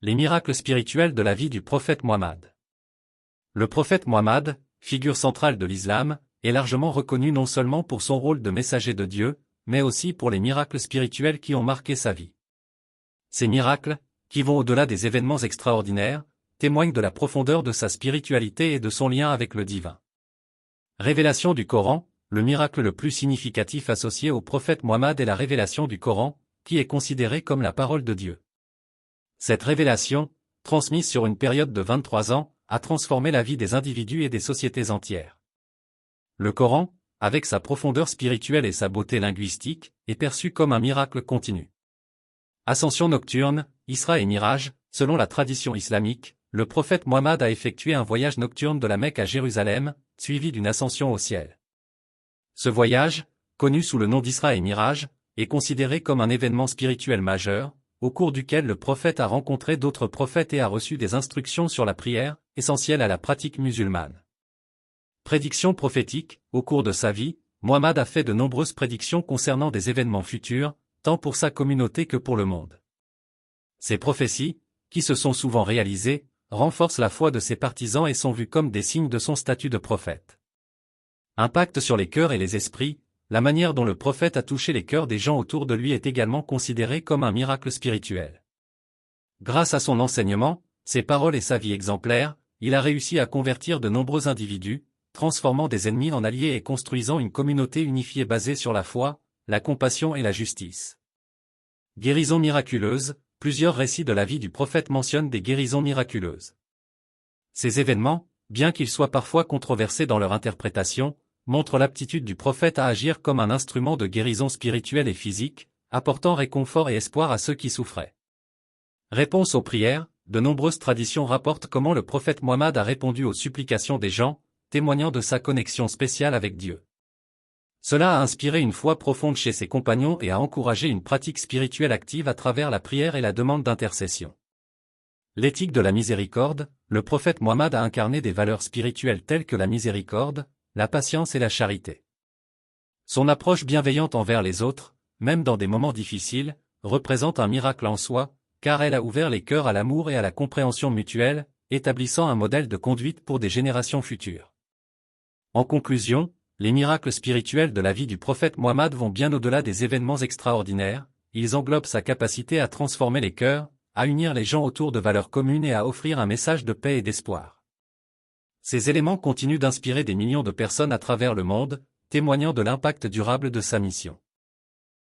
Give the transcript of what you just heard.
Les miracles spirituels de la vie du prophète Muhammad. Le prophète Muhammad, figure centrale de l'islam, est largement reconnu non seulement pour son rôle de messager de Dieu, mais aussi pour les miracles spirituels qui ont marqué sa vie. Ces miracles, qui vont au-delà des événements extraordinaires, témoignent de la profondeur de sa spiritualité et de son lien avec le divin. Révélation du Coran. Le miracle le plus significatif associé au prophète Muhammad est la révélation du Coran, qui est considérée comme la parole de Dieu. Cette révélation, transmise sur une période de 23 ans, a transformé la vie des individus et des sociétés entières. Le Coran, avec sa profondeur spirituelle et sa beauté linguistique, est perçu comme un miracle continu. Ascension nocturne, Isra et Miraj. Selon la tradition islamique, le prophète Muhammad a effectué un voyage nocturne de la Mecque à Jérusalem, suivi d'une ascension au ciel. Ce voyage, connu sous le nom d'Isra et Miraj, est considéré comme un événement spirituel majeur, au cours duquel le prophète a rencontré d'autres prophètes et a reçu des instructions sur la prière, essentielle à la pratique musulmane. Prédictions prophétiques. Au cours de sa vie, Muhammad a fait de nombreuses prédictions concernant des événements futurs, tant pour sa communauté que pour le monde. Ces prophéties, qui se sont souvent réalisées, renforcent la foi de ses partisans et sont vues comme des signes de son statut de prophète. Impact sur les cœurs et les esprits. La manière dont le prophète a touché les cœurs des gens autour de lui est également considérée comme un miracle spirituel. Grâce à son enseignement, ses paroles et sa vie exemplaire, il a réussi à convertir de nombreux individus, transformant des ennemis en alliés et construisant une communauté unifiée basée sur la foi, la compassion et la justice. Guérison miraculeuse. Plusieurs récits de la vie du prophète mentionnent des guérisons miraculeuses. Ces événements, bien qu'ils soient parfois controversés dans leur interprétation, montre l'aptitude du prophète à agir comme un instrument de guérison spirituelle et physique, apportant réconfort et espoir à ceux qui souffraient. Réponse aux prières. De nombreuses traditions rapportent comment le prophète Muhammad a répondu aux supplications des gens, témoignant de sa connexion spéciale avec Dieu. Cela a inspiré une foi profonde chez ses compagnons et a encouragé une pratique spirituelle active à travers la prière et la demande d'intercession. L'éthique de la miséricorde. Le prophète Muhammad a incarné des valeurs spirituelles telles que la miséricorde, la patience et la charité. Son approche bienveillante envers les autres, même dans des moments difficiles, représente un miracle en soi, car elle a ouvert les cœurs à l'amour et à la compréhension mutuelle, établissant un modèle de conduite pour des générations futures. En conclusion, les miracles spirituels de la vie du prophète Muhammad vont bien au-delà des événements extraordinaires, ils englobent sa capacité à transformer les cœurs, à unir les gens autour de valeurs communes et à offrir un message de paix et d'espoir. Ces éléments continuent d'inspirer des millions de personnes à travers le monde, témoignant de l'impact durable de sa mission.